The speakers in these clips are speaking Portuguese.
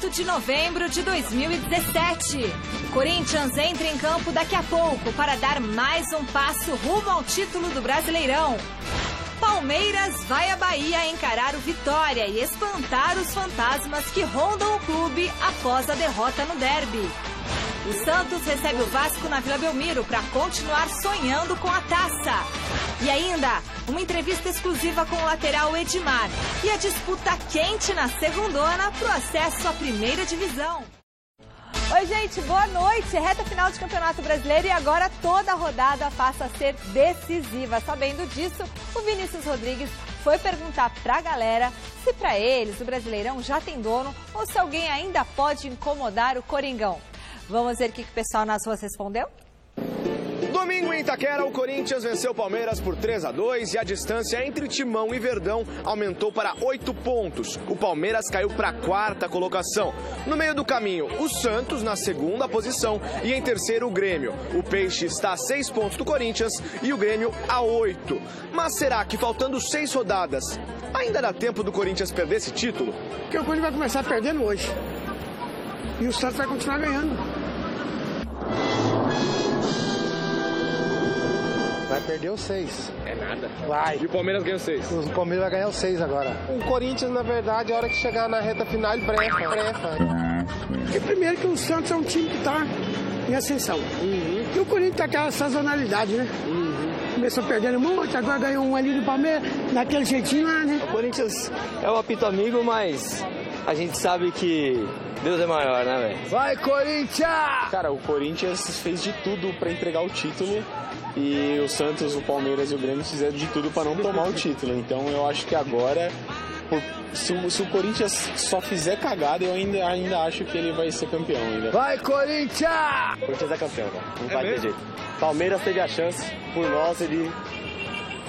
8 de novembro de 2017. Corinthians entra em campo daqui a pouco para dar mais um passo rumo ao título do Brasileirão. Palmeiras vai à Bahia encarar o Vitória e espantar os fantasmas que rondam o clube após a derrota no derby. O Santos recebe o Vasco na Vila Belmiro para continuar sonhando com a taça. E ainda, uma entrevista exclusiva com o lateral Edmar. E a disputa quente na segundona para o acesso à primeira divisão. Oi, gente, boa noite. Reta final de Campeonato Brasileiro e agora toda a rodada passa a ser decisiva. Sabendo disso, o Vinícius Rodrigues foi perguntar pra galera se pra eles o Brasileirão já tem dono ou se alguém ainda pode incomodar o Coringão. Vamos ver o que o pessoal nas ruas respondeu? Domingo em Itaquera, o Corinthians venceu o Palmeiras por 3-2 e a distância entre Timão e Verdão aumentou para 8 pontos. O Palmeiras caiu para a 4ª colocação. No meio do caminho, o Santos na 2ª posição e em terceiro o Grêmio. O Peixe está a 6 pontos do Corinthians e o Grêmio a 8. Mas será que faltando 6 rodadas ainda dá tempo do Corinthians perder esse título? Porque o Corinthians vai começar perdendo hoje e o Santos vai continuar ganhando. Vai perder os 6. É nada. Vai. E o Palmeiras ganhou 6. O Palmeiras vai ganhar os 6 agora. O Corinthians, na verdade, a hora que chegar na reta final, ele brefa. Porque primeiro que o Santos é um time que está em ascensão. E o Corinthians tá aquela sazonalidade, né? Começou perdendo muito, agora ganhou um ali do Palmeiras, daquele jeitinho lá, né? O Corinthians é um apito amigo, mas a gente sabe que Deus é maior, né, velho? Vai, Corinthians! Cara, o Corinthians fez de tudo para entregar o título. E o Santos, o Palmeiras e o Grêmio fizeram de tudo para não tomar o título. Então eu acho que agora, se o Corinthians só fizer cagada, eu ainda acho que ele vai ser campeão ainda. Vai, Corinthians! O Corinthians é campeão, cara. Não vai ter jeito. Palmeiras teve a chance, por nós ele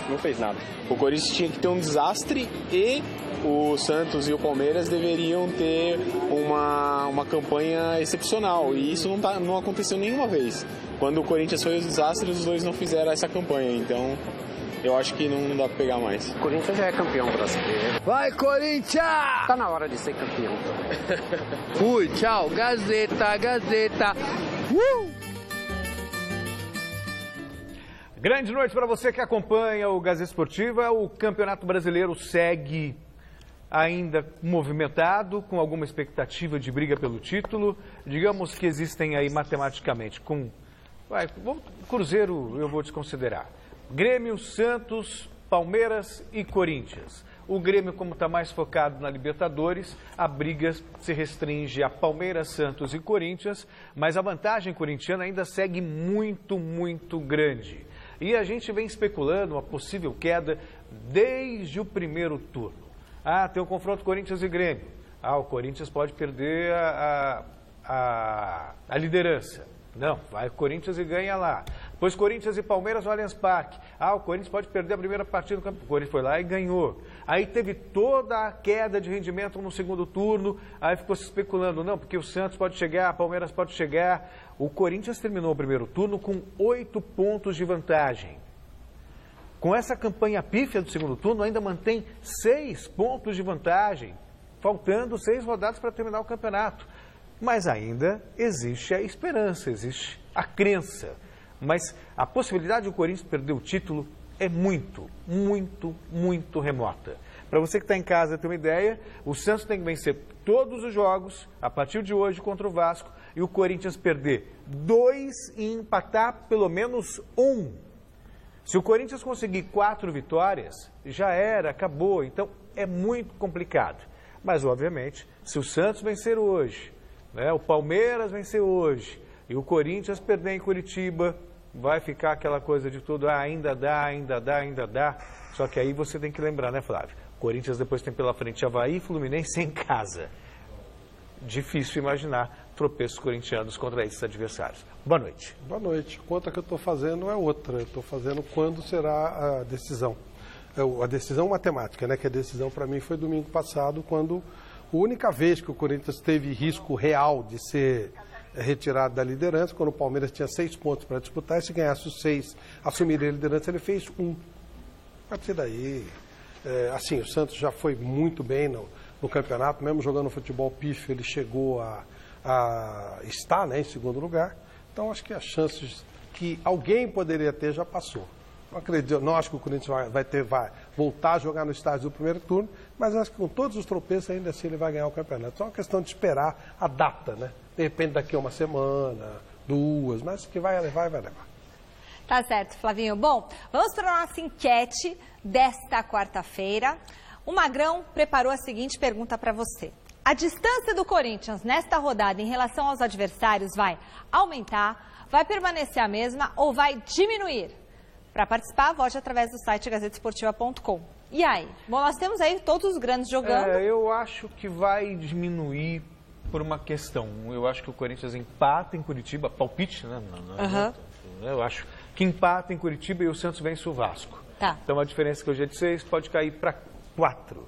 não fez nada. O Corinthians tinha que ter um desastre e o Santos e o Palmeiras deveriam ter uma campanha excepcional. E isso não aconteceu nenhuma vez. Quando o Corinthians foi o desastre, os dois não fizeram essa campanha. Então, eu acho que não dá pra pegar mais. O Corinthians já é campeão brasileiro. Vai, Corinthians! Tá na hora de ser campeão. Fui, tchau. Gazeta, Gazeta. Grande noite para você que acompanha o Gazeta Esportiva. O Campeonato Brasileiro segue ainda movimentado, com alguma expectativa de briga pelo título. Digamos que existem aí matematicamente Cruzeiro eu vou desconsiderar. Grêmio, Santos, Palmeiras e Corinthians. O Grêmio, como está mais focado na Libertadores, a briga se restringe a Palmeiras, Santos e Corinthians, mas a vantagem corintiana ainda segue muito, muito grande. E a gente vem especulando uma possível queda desde o primeiro turno. Tem um confronto Corinthians e Grêmio. O Corinthians pode perder a liderança. Não, vai Corinthians e ganha lá. Depois Corinthians e Palmeiras no Allianz Parque. O Corinthians pode perder a primeira partida do campeonato. O Corinthians foi lá e ganhou. Aí teve toda a queda de rendimento no segundo turno. Aí ficou se especulando, não, porque o Santos pode chegar, a Palmeiras pode chegar. O Corinthians terminou o primeiro turno com 8 pontos de vantagem. Com essa campanha pífia do segundo turno, ainda mantém 6 pontos de vantagem, faltando 6 rodadas para terminar o campeonato. Mas ainda existe a esperança, existe a crença. Mas a possibilidade de o Corinthians perder o título é muito, muito, muito remota. Para você que está em casa ter uma ideia, o Santos tem que vencer todos os jogos, a partir de hoje, contra o Vasco, e o Corinthians perder 2 e empatar pelo menos 1. Se o Corinthians conseguir 4 vitórias, já era, acabou. Então, é muito complicado. Mas, obviamente, se o Santos vencer hoje, o Palmeiras vencer hoje e o Corinthians perder em Curitiba, vai ficar aquela coisa de tudo, ainda dá, ainda dá, ainda dá. Só que aí você tem que lembrar, né, Flávio? Corinthians depois tem pela frente Avaí e Fluminense em casa. Difícil imaginar tropeços corintianos contra esses adversários. Boa noite. Boa noite. A conta que eu estou fazendo é outra. Eu estou fazendo quando será a decisão. A decisão matemática, né? Que a decisão para mim foi domingo passado, quando a única vez que o Corinthians teve risco real de ser retirado da liderança, quando o Palmeiras tinha 6 pontos para disputar, e se ganhasse os 6, assumiria a liderança, ele fez 1. A partir daí, assim, o Santos já foi muito bem no campeonato, mesmo jogando futebol pífio, ele chegou a estar, né, em segundo lugar. Então, acho que as chances que alguém poderia ter já passou. Não acredito, não acho que o Corinthians vai voltar a jogar no estádio do primeiro turno, mas acho que com todos os tropeços, ainda assim, ele vai ganhar o campeonato. Só uma questão de esperar a data, né? De repente, daqui a uma semana, 2, mas que vai levar, vai levar. Tá certo, Flavinho. Bom, vamos para a nossa enquete desta quarta-feira. O Magrão preparou a seguinte pergunta para você. A distância do Corinthians nesta rodada em relação aos adversários vai aumentar, vai permanecer a mesma ou vai diminuir? Para participar, vote através do site gazetesportiva.com. E aí? Bom, nós temos aí todos os grandes jogando. Eu acho que vai diminuir por uma questão. Eu acho que o Corinthians empata em Curitiba, palpite, né? Eu acho que empata em Curitiba e o Santos vence o Vasco. Tá. Então a diferença que hoje é de 6 pode cair para 4.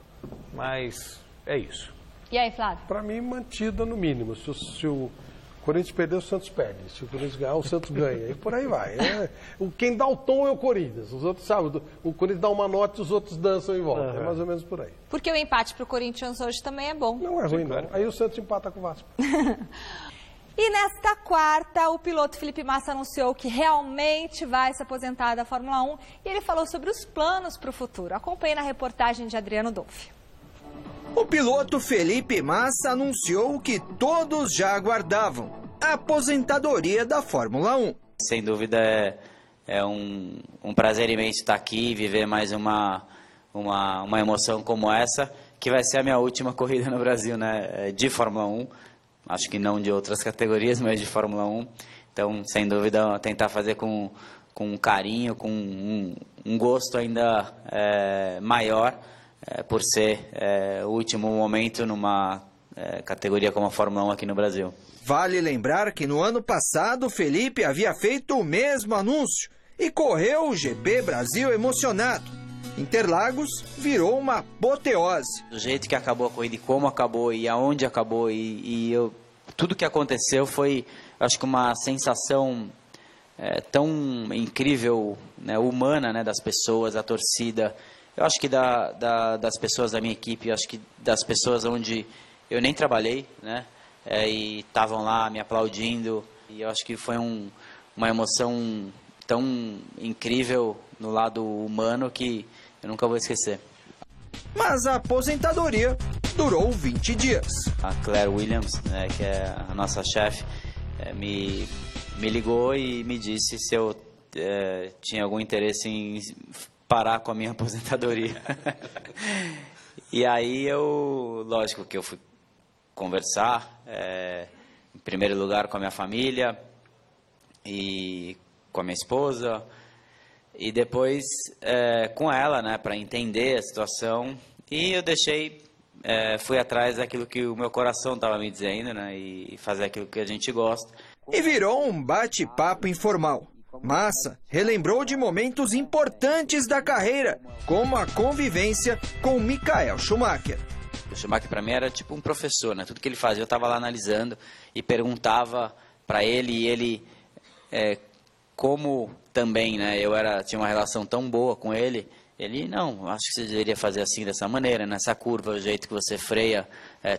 Mas é isso. E aí, Flávio? Para mim, mantida no mínimo. Se o Corinthians perder, o Santos perde. Se o Corinthians ganhar, o Santos ganha. E por aí vai. Quem dá o tom é o Corinthians. Os outros, sabe, o Corinthians dá uma nota e os outros dançam em volta. É mais ou menos por aí. Porque o empate para o Corinthians hoje também é bom. Não é ruim, não. Aí o Santos empata com o Vasco. E nesta quarta, o piloto Felipe Massa anunciou que realmente vai se aposentar da Fórmula 1 e ele falou sobre os planos para o futuro. Acompanhe na reportagem de Adriano Dolfi. O piloto Felipe Massa anunciou o que todos já aguardavam, a aposentadoria da Fórmula 1. Sem dúvida é um prazer imenso estar aqui e viver mais uma emoção como essa, que vai ser a minha última corrida no Brasil, né, de Fórmula 1. Acho que não de outras categorias, mas de Fórmula 1. Então, sem dúvida, tentar fazer com carinho, com um gosto ainda maior, por ser o último momento numa categoria como a Fórmula 1 aqui no Brasil. Vale lembrar que no ano passado, Felipe havia feito o mesmo anúncio e correu o GP Brasil emocionado. Interlagos virou uma apoteose. Do jeito que acabou a corrida e como acabou e aonde acabou tudo que aconteceu foi, acho que uma sensação tão incrível, né, humana, né, das pessoas, a torcida. Eu acho que das pessoas da minha equipe, eu acho que das pessoas onde eu nem trabalhei, né, e estavam lá me aplaudindo. E eu acho que foi uma emoção tão incrível no lado humano que eu nunca vou esquecer. Mas a aposentadoria durou 20 dias. A Claire Williams, né, que é a nossa chefe, me ligou e me disse se eu tinha algum interesse em parar com a minha aposentadoria. E aí lógico que eu fui conversar, em primeiro lugar com a minha família e com a minha esposa, e depois com ela, né, para entender a situação. E eu fui atrás daquilo que o meu coração estava me dizendo, né, e fazer aquilo que a gente gosta. E virou um bate-papo informal. Massa relembrou de momentos importantes da carreira, como a convivência com Michael Schumacher. O Schumacher para mim era tipo um professor, né? Tudo que ele fazia eu estava lá analisando e perguntava para ele, e ele, como também, né, tinha uma relação tão boa com ele, não, acho que você deveria fazer assim, dessa maneira, nessa curva, o jeito que você freia,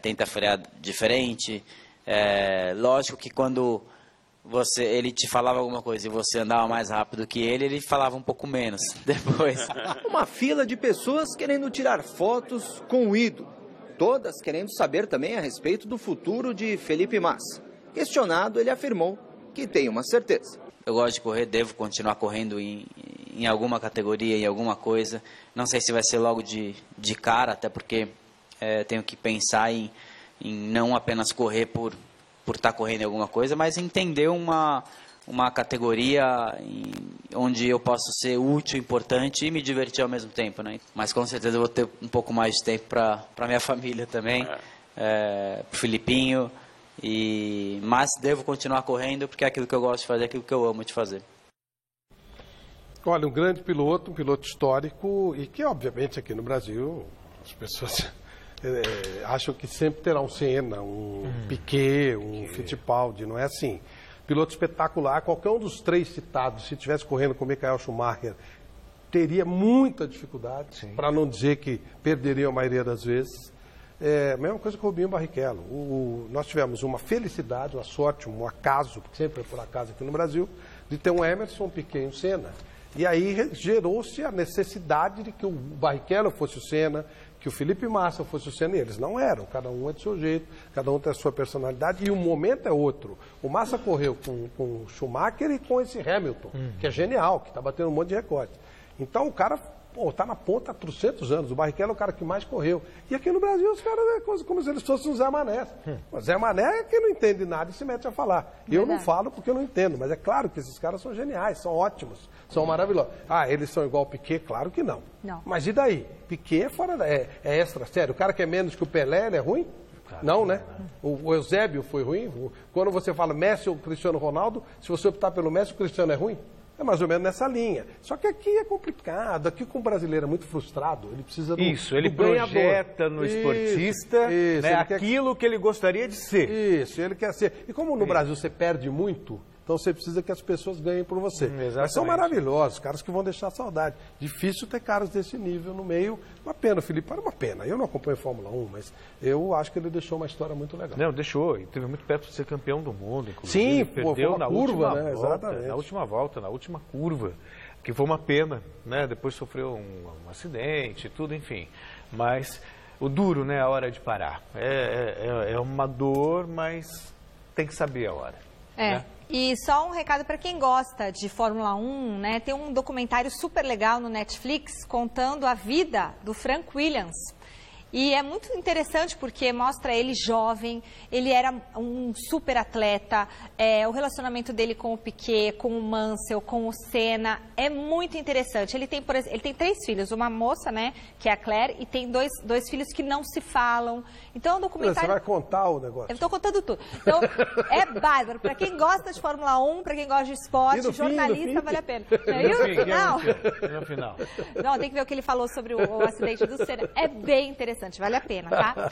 tenta frear diferente. Lógico que quando ele te falava alguma coisa e você andava mais rápido que ele falava um pouco menos depois. Uma fila de pessoas querendo tirar fotos com o ídolo. Todas querendo saber também a respeito do futuro de Felipe Massa. Questionado, ele afirmou que tem uma certeza. Eu gosto de correr, devo continuar correndo em alguma categoria, em alguma coisa. Não sei se vai ser logo de cara, até porque tenho que pensar em não apenas correr por estar correndo em alguma coisa, mas entender uma categoria onde eu posso ser útil, importante e me divertir ao mesmo tempo, né? Mas com certeza eu vou ter um pouco mais de tempo para minha família também, para o Filipinho, mas devo continuar correndo porque é aquilo que eu gosto de fazer, é aquilo que eu amo de fazer. Olha, um grande piloto, um piloto histórico e que obviamente aqui no Brasil as pessoas acham que sempre terá um Senna, um Piquet, um Fittipaldi, não é assim. Piloto espetacular, qualquer um dos três citados, se estivesse correndo com o Michael Schumacher, teria muita dificuldade, para não dizer que perderia a maioria das vezes. Mesma coisa com o Rubinho Barrichello. Nós tivemos uma felicidade, uma sorte, um acaso, porque sempre é por acaso aqui no Brasil, de ter um Emerson, um Piquet e um Senna. E aí gerou-se a necessidade de que o Barrichello fosse o Senna, que o Felipe Massa fosse o Senna, e eles não eram. Cada um é do seu jeito, cada um tem a sua personalidade, e o momento é outro. O Massa correu com o Schumacher e com esse Hamilton, que é genial, que está batendo um monte de recorde. Então o cara está na ponta há 300 anos. O Barrichello é o cara que mais correu. E aqui no Brasil os caras é como se eles fossem um Zé Mané. O Zé Mané é quem não entende nada e se mete a falar. Eu não falo porque eu não entendo, mas é claro que esses caras são geniais, são ótimos, são maravilhosos. Eles são igual o Piquet? Claro que não. Mas e daí? Piquet é fora é extra sério. O cara que é menos que o Pelé, ele é ruim? Não, né? O Eusébio foi ruim. Quando você fala Messi ou Cristiano Ronaldo, se você optar pelo Messi, o Cristiano é ruim? É mais ou menos nessa linha. Só que aqui é complicado. Aqui com o brasileiro é muito frustrado. Ele precisa do ele projeta no esportista aquilo que ele gostaria de ser. Isso, ele quer ser. E como no Brasil você perde muito, então você precisa que as pessoas ganhem por você. Mas são maravilhosos, caras que vão deixar saudade. Difícil ter caras desse nível no meio. Uma pena, o Felipe, era uma pena. Eu não acompanho Fórmula 1, mas eu acho que ele deixou uma história muito legal. Não, deixou. E teve muito perto de ser campeão do mundo, inclusive. Sim, perdeu na curva, última né? volta, Exatamente. na última volta, na última curva. Que foi uma pena, né? Depois sofreu um acidente e tudo, enfim. Mas o duro, né? A hora de parar. É uma dor, mas tem que saber a hora. Né? E só um recado para quem gosta de Fórmula 1, né? Tem um documentário super legal no Netflix contando a vida do Frank Williams. E é muito interessante porque mostra ele jovem, ele era um super atleta, o relacionamento dele com o Piquet, com o Mansell, com o Senna, é muito interessante. Ele tem, por exemplo, ele tem 3 filhos, uma moça, né, que é a Claire, e tem dois filhos que não se falam. Então é um documentário... Você vai contar o negócio. Eu estou contando tudo. Então é bárbaro. Para quem gosta de Fórmula 1, para quem gosta de esporte, jornalista, vale a pena. E no final? Não, tem que ver o que ele falou sobre o acidente do Senna. É bem interessante. Vale a pena, tá?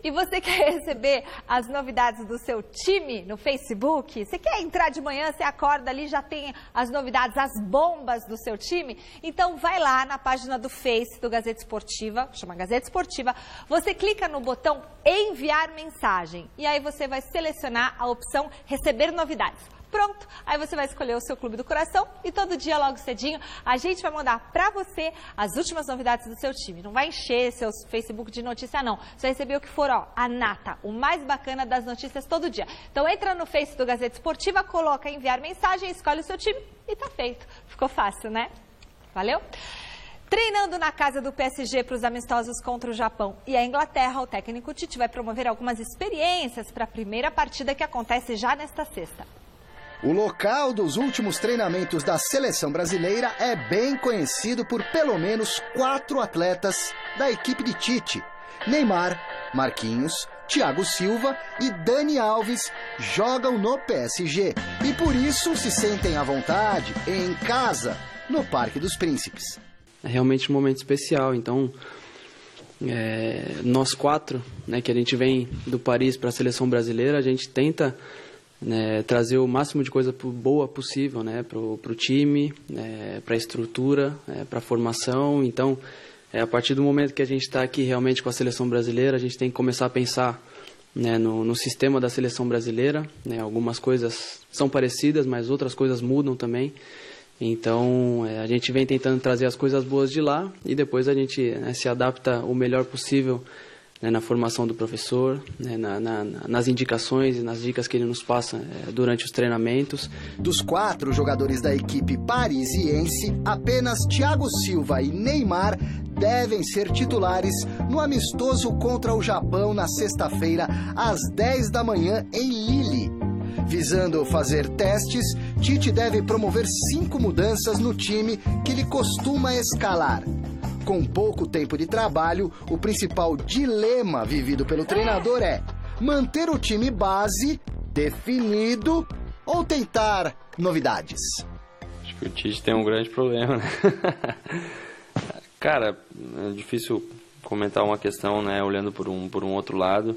E você quer receber as novidades do seu time no Facebook? Você quer entrar de manhã, você acorda ali, já tem as novidades, as bombas do seu time? Então vai lá na página do Face do Gazeta Esportiva, chama Gazeta Esportiva, você clica no botão enviar mensagem e aí você vai selecionar a opção receber novidades. Pronto, aí você vai escolher o seu clube do coração e todo dia, logo cedinho, a gente vai mandar pra você as últimas novidades do seu time. Não vai encher seus Facebook de notícia, não. Você vai receber o que for, a nata, o mais bacana das notícias todo dia. Então entra no Face do Gazeta Esportiva, coloca enviar mensagem, escolhe o seu time e tá feito. Ficou fácil, né? Valeu? Treinando na casa do PSG para os amistosos contra o Japão e a Inglaterra, o técnico Tite vai promover algumas experiências para a primeira partida que acontece já nesta sexta. O local dos últimos treinamentos da seleção brasileira é bem conhecido por pelo menos 4 atletas da equipe de Tite. Neymar, Marquinhos, Thiago Silva e Dani Alves jogam no PSG e por isso se sentem à vontade em casa, no Parque dos Príncipes. É realmente um momento especial, então nós 4, né, que a gente vem do Paris para a seleção brasileira, a gente tenta trazer o máximo de coisa boa possível, né, para o time, para a estrutura, para a formação. Então, a partir do momento que a gente está aqui realmente com a seleção brasileira, a gente tem que começar a pensar, né, no sistema da seleção brasileira. Né, algumas coisas são parecidas, mas outras coisas mudam também. Então, a gente vem tentando trazer as coisas boas de lá e depois a gente se adapta o melhor possível, né, na formação do professor, né, nas indicações e nas dicas que ele nos passa durante os treinamentos. Dos 4 jogadores da equipe parisiense, apenas Thiago Silva e Neymar devem ser titulares no amistoso contra o Japão na sexta-feira, às 10 da manhã, em Lille. Visando fazer testes, Tite deve promover 5 mudanças no time que ele costuma escalar. Com pouco tempo de trabalho, o principal dilema vivido pelo treinador é manter o time base definido ou tentar novidades. Acho que o Tite tem um grande problema, né? Cara, é difícil comentar uma questão, né, olhando por um outro lado,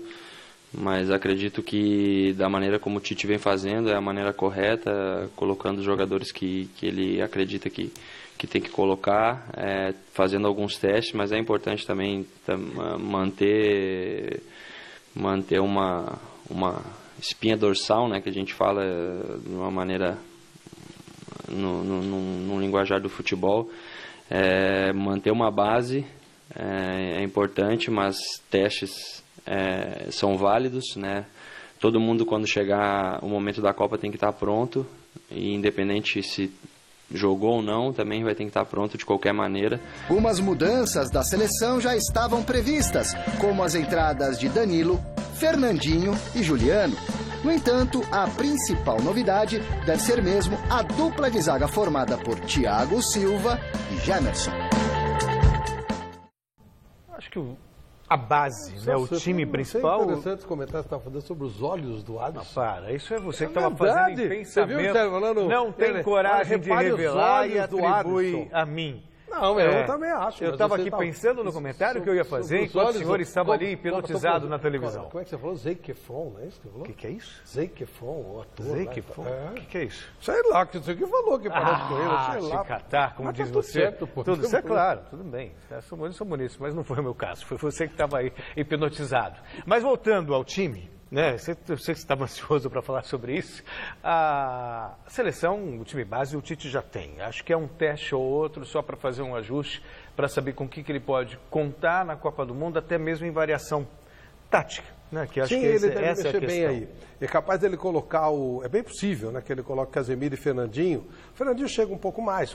Mas acredito que da maneira como o Tite vem fazendo é a maneira correta, colocando os jogadores que ele acredita que tem que colocar, fazendo alguns testes, mas é importante também manter uma espinha dorsal, né, que a gente fala de uma maneira, no linguajar do futebol, manter uma base é importante, mas testes são válidos, né? Todo mundo, quando chegar o momento da Copa, tem que estar pronto, e independente se jogou ou não, também vai ter que estar pronto de qualquer maneira. Umas mudanças da seleção já estavam previstas, como as entradas de Danilo, Fernandinho e Juliano. No entanto, a principal novidade deve ser mesmo a dupla de zaga formada por Thiago Silva e Jamerson. Acho que a base, né, o time principal... É interessante comentar, você estava falando sobre os olhos do Alisson. Para, isso é você que estava fazendo em pensamento. Falando, não tem coragem de revelar e atribui a mim. Não, eu também acho. Eu estava aqui pensando no comentário que eu ia fazer enquanto o senhor estava ali hipnotizado na televisão. Como é que você falou? Zac Efron, não é isso que você falou? O que é isso? Zac Efron, o ator. Zac Efron? O que é isso? Sei lá, que você que falou que parou com ele, sei lá. Catar, como diz você. Certo, pô. Tudo isso é claro, tudo bem. São bonitos, mas não foi o meu caso. Foi você que estava aí hipnotizado. Mas voltando ao time... Eu sei que você estava ansioso para falar sobre isso. A seleção, o time base, o Tite já tem. Acho que é um teste ou outro só para fazer um ajuste, para saber com o que ele pode contar na Copa do Mundo, até mesmo em variação tática. Né? Que acho Sim, que ele deve essa é a mexer questão. bem aí. É capaz dele colocar é bem possível, né, que ele coloque Casemiro e Fernandinho. O Fernandinho chega um pouco mais,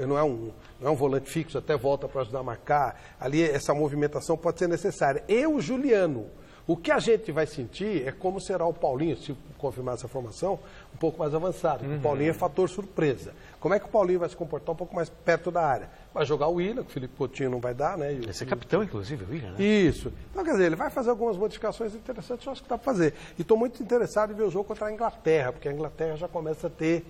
não é um volante fixo, até volta para ajudar a marcar. Ali essa movimentação pode ser necessária. E o Juliano. O que a gente vai sentir é como será o Paulinho, se confirmar essa formação, um pouco mais avançado. O Paulinho é fator surpresa. Como é que o Paulinho vai se comportar um pouco mais perto da área? Vai jogar o Willian, que o Felipe Coutinho não vai dar, né? Vai ser capitão, inclusive, o Willian, né? Isso. Então, quer dizer, ele vai fazer algumas modificações interessantes, eu acho que dá para fazer. E estou muito interessado em ver o jogo contra a Inglaterra, porque a Inglaterra já começa a ter...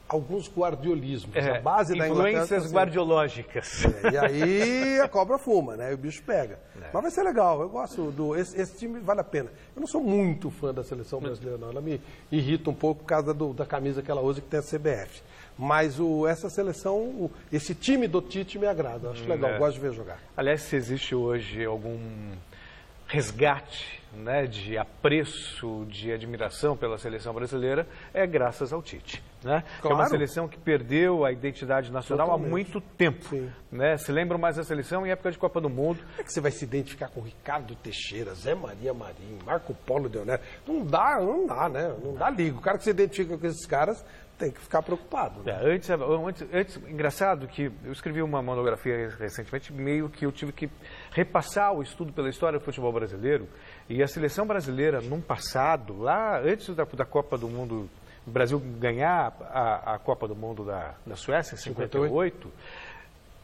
alguns guardiolismos. A base da Inglaterra... Influências guardiológicas. E aí a cobra fuma, né? E o bicho pega. Mas vai ser legal. Eu gosto esse time vale a pena. Eu não sou muito fã da seleção brasileira, não. Ela me irrita um pouco por causa da camisa que ela usa, que tem a CBF. Mas essa seleção, esse time do Tite me agrada. Eu acho legal, gosto de ver jogar. Aliás, se existe hoje algum resgate, né, de apreço, de admiração pela seleção brasileira, é graças ao Tite. Né? Claro. É uma seleção que perdeu a identidade nacional Totalmente. há muito tempo. Né? Se lembram mais da seleção em época de Copa do Mundo. Como é que você vai se identificar com Ricardo Teixeira, Zé Maria Marinho, Marco Polo Leonel? Não dá, né? Não dá liga. O cara que se identifica com esses caras tem que ficar preocupado. Né? Antes, engraçado que eu escrevi uma monografia recentemente, meio que eu tive que repassar o estudo pela história do futebol brasileiro, e a seleção brasileira, num passado, lá antes da Copa do Mundo, o Brasil ganhar a Copa do Mundo da Suécia, em 58,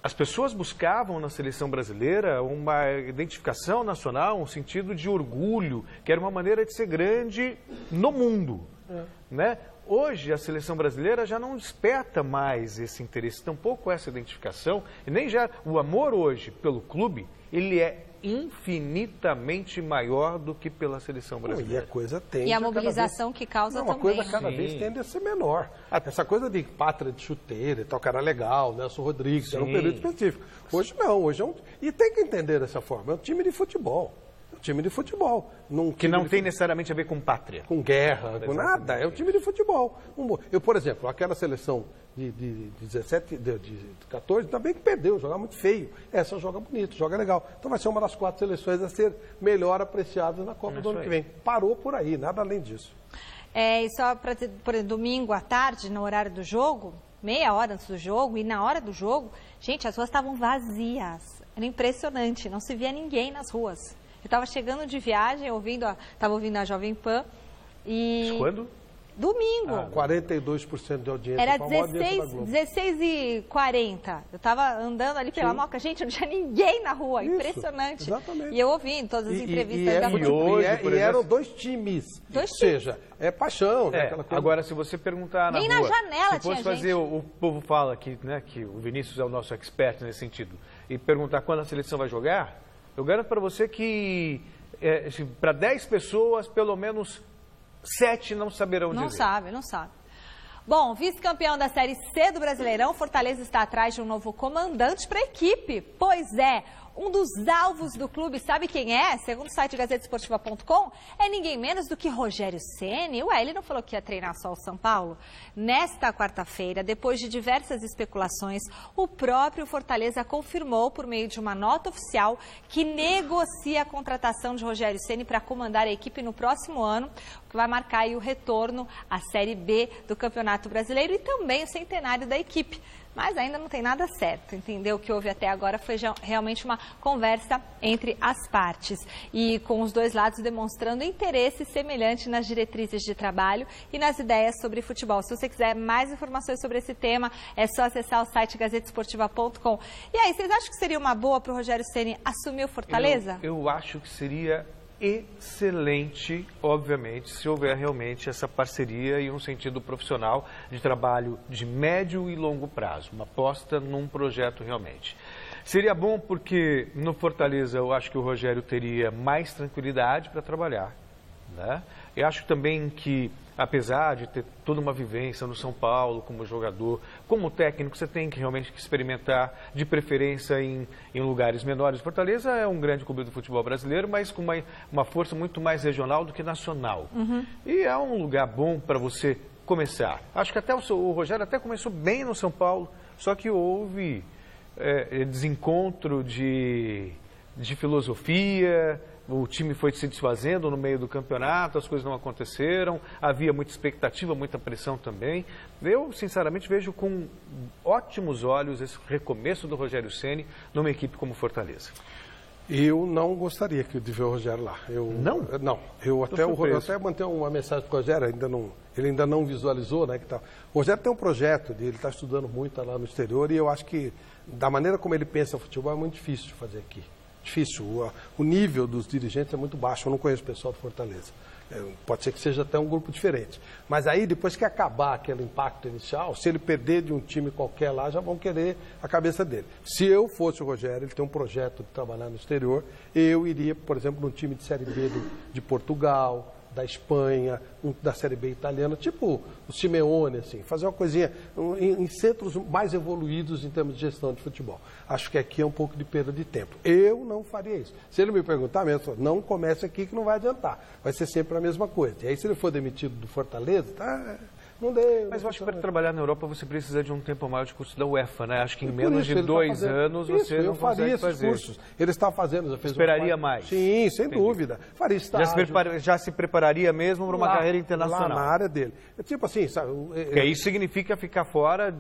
as pessoas buscavam na seleção brasileira uma identificação nacional, um sentido de orgulho, que era uma maneira de ser grande no mundo, né? Hoje, a seleção brasileira já não desperta mais esse interesse, tampouco essa identificação, e nem já o amor hoje pelo clube, ele é infinitamente maior do que pela seleção brasileira. E a coisa tende e a mobilização que causa também. A coisa cada vez tende a ser menor. Essa coisa de pátria de chuteira e tal, cara legal, Nelson Rodrigues, era um período específico. Hoje não, hoje é e tem que entender dessa forma, é um time de futebol. Time de futebol. Que não tem necessariamente a ver com pátria. Com guerra, com nada. É um time de futebol. Eu, por exemplo, aquela seleção de 17, de 14, também que perdeu, jogar muito feio. Essa joga bonito, joga legal. Então vai ser uma das 4 seleções a ser melhor apreciadas na Copa do ano que vem. Parou por aí, nada além disso. E só para domingo à tarde, no horário do jogo, meia hora antes do jogo, e na hora do jogo, gente, as ruas estavam vazias. Era impressionante, não se via ninguém nas ruas. Eu estava chegando de viagem, estava ouvindo a Jovem Pan e... Quando? Domingo. 42% de audiência. Era 16h40. Eu estava andando ali pela Moca. Gente, não tinha ninguém na rua. Isso, impressionante. Exatamente. E eu ouvindo todas as entrevistas da futebol. E eram 2 times. Ou seja, é paixão. Né, aquela coisa. Agora, se você perguntar na rua... Nem na janela se fosse fazer, o povo fala aqui, né, que o Vinícius é o nosso expert nesse sentido, e perguntar quando a seleção vai jogar... Eu garanto para você que para 10 pessoas, pelo menos 7 não saberão dizer. Não sabe. Bom, vice-campeão da Série C do Brasileirão, Fortaleza está atrás de um novo comandante para a equipe. Pois é, um dos alvos do clube, sabe quem é? Segundo o site gazetesportiva.com, é ninguém menos do que Rogério Ceni. Ué, ele não falou que ia treinar só o São Paulo? Nesta quarta-feira, depois de diversas especulações, o próprio Fortaleza confirmou, por meio de uma nota oficial, que negocia a contratação de Rogério Ceni para comandar a equipe no próximo ano, o que vai marcar aí o retorno à Série B do Campeonato Brasileiro e também o centenário da equipe. Mas ainda não tem nada certo, entendeu? O que houve até agora foi realmente uma conversa entre as partes e com os dois lados demonstrando interesse semelhante nas diretrizes de trabalho e nas ideias sobre futebol. Se você quiser mais informações sobre esse tema, é só acessar o site gazetesportiva.com. E aí, vocês acham que seria uma boa para o Rogério Ceni assumir o Fortaleza? Eu acho que seria excelente, obviamente, se houver realmente essa parceria e um sentido profissional de trabalho de médio e longo prazo, uma aposta num projeto realmente. Seria bom porque no Fortaleza eu acho que o Rogério teria mais tranquilidade para trabalhar, né? Eu acho também que, apesar de ter toda uma vivência no São Paulo como jogador, como técnico, você tem que realmente experimentar, de preferência em lugares menores. Fortaleza é um grande clube do futebol brasileiro, mas com uma força muito mais regional do que nacional. E é um lugar bom para você começar. Acho que até o Rogério até começou bem no São Paulo, só que houve desencontro de filosofia. O time foi se desfazendo no meio do campeonato, as coisas não aconteceram, havia muita expectativa, muita pressão também. Eu, sinceramente, vejo com ótimos olhos esse recomeço do Rogério Ceni numa equipe como Fortaleza. Eu não gostaria de ver o Rogério lá. Não? Não. Eu até mandei uma mensagem para o Rogério, ele ainda não visualizou, né? Que tá. O Rogério tem um projeto, ele está estudando muito lá no exterior e eu acho que, da maneira como ele pensa futebol, é muito difícil de fazer aqui. Difícil, o nível dos dirigentes é muito baixo, eu não conheço o pessoal do Fortaleza. Pode ser que seja até um grupo diferente. Mas aí, depois que acabar aquele impacto inicial, se ele perder de um time qualquer lá, já vão querer a cabeça dele. Se eu fosse o Rogério, ele tem um projeto de trabalhar no exterior, eu iria, por exemplo, num time de Série B de Portugal, da Espanha, da Série B italiana, tipo o Simeone, assim, fazer uma coisinha em centros mais evoluídos em termos de gestão de futebol. Acho que aqui é um pouco de perda de tempo. Eu não faria isso. Se ele me perguntar mesmo, não comece aqui que não vai adiantar. Vai ser sempre a mesma coisa. E aí, se ele for demitido do Fortaleza, tá... Não deu. Mas eu acho que para trabalhar na Europa você precisa de um tempo maior de curso da UEFA, né? Acho que em menos de 2 anos você não consegue fazer. Cursos. Ele está fazendo, já fez. Esperaria mais. Sim, sem dúvida. Faria estágio. Já se prepararia mesmo para uma carreira internacional. Lá na área dele. Tipo assim, sabe? Porque isso significa ficar fora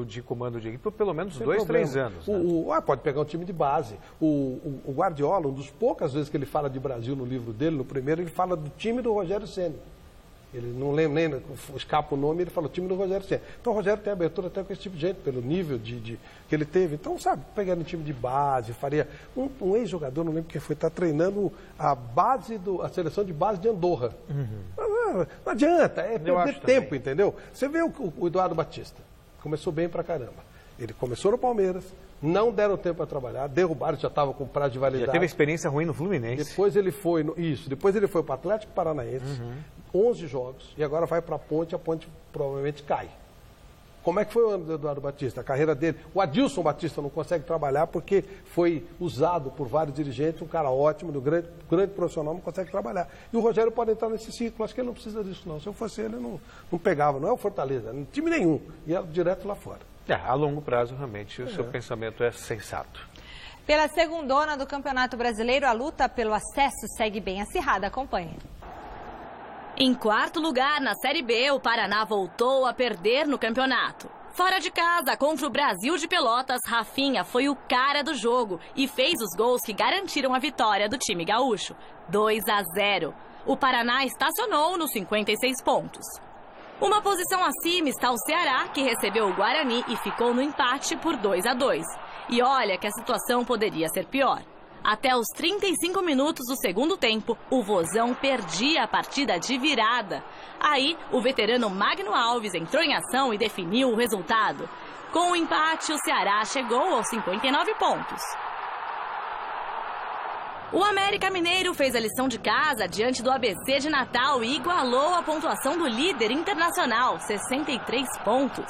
de comando de equipe por pelo menos 2, 3 anos. Né? Pode pegar um time de base. O Guardiola, um dos poucas vezes que ele fala de Brasil no livro dele, no primeiro, ele fala do time do Rogério Ceni. Ele não lembra nem, escapa o nome, ele falou time do Rogério Ceni. Então o Rogério tem abertura até com esse tipo de gente, pelo nível que ele teve. Então, sabe, pegando um time de base, faria... Um ex-jogador, não lembro quem foi, está treinando a seleção de base de Andorra. Não adianta, é perder tempo, entendeu? Você vê o Eduardo Batista, começou bem pra caramba. Ele começou no Palmeiras, não deram tempo para trabalhar, derrubaram, já estava com prazo de validade. Já teve experiência ruim no Fluminense. Depois ele foi para o Atlético Paranaense, 11 jogos, e agora vai para a Ponte provavelmente cai. Como é que foi o ano do Eduardo Batista? A carreira dele. O Adilson Batista não consegue trabalhar porque foi usado por vários dirigentes, um cara ótimo, um grande profissional, não consegue trabalhar. E o Rogério pode entrar nesse ciclo, acho que ele não precisa disso não. Se eu fosse ele, não pegava, não é o Fortaleza, não time nenhum, ia direto lá fora. A longo prazo, realmente, o seu pensamento é sensato. Pela segundona do Campeonato Brasileiro, a luta pelo acesso segue bem acirrada. Acompanhe. Em quarto lugar, na Série B, o Paraná voltou a perder no campeonato. Fora de casa, contra o Brasil de Pelotas, Rafinha foi o cara do jogo e fez os gols que garantiram a vitória do time gaúcho. 2-0. O Paraná estacionou nos 56 pontos. Uma posição acima está o Ceará, que recebeu o Guarani e ficou no empate por 2-2. E olha que a situação poderia ser pior. Até os 35 minutos do segundo tempo, o Vozão perdia a partida de virada. Aí, o veterano Magno Alves entrou em ação e definiu o resultado. Com o empate, o Ceará chegou aos 59 pontos. O América Mineiro fez a lição de casa diante do ABC de Natal e igualou a pontuação do líder internacional, 63 pontos.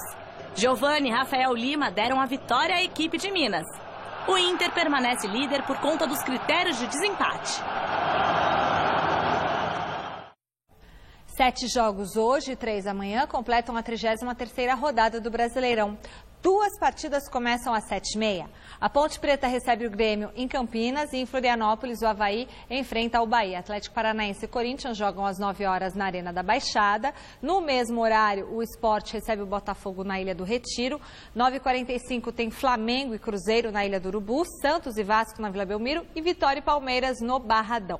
Giovani e Rafael Lima deram a vitória à equipe de Minas. O Inter permanece líder por conta dos critérios de desempate. 7 jogos hoje e 3 amanhã completam a 33ª rodada do Brasileirão. 2 partidas começam às 7h30. A Ponte Preta recebe o Grêmio em Campinas e em Florianópolis o Avaí enfrenta o Bahia. Atlético Paranaense e Corinthians jogam às 9 horas na Arena da Baixada. No mesmo horário, o Sport recebe o Botafogo na Ilha do Retiro. 9h45 tem Flamengo e Cruzeiro na Ilha do Urubu, Santos e Vasco na Vila Belmiro e Vitória e Palmeiras no Barradão.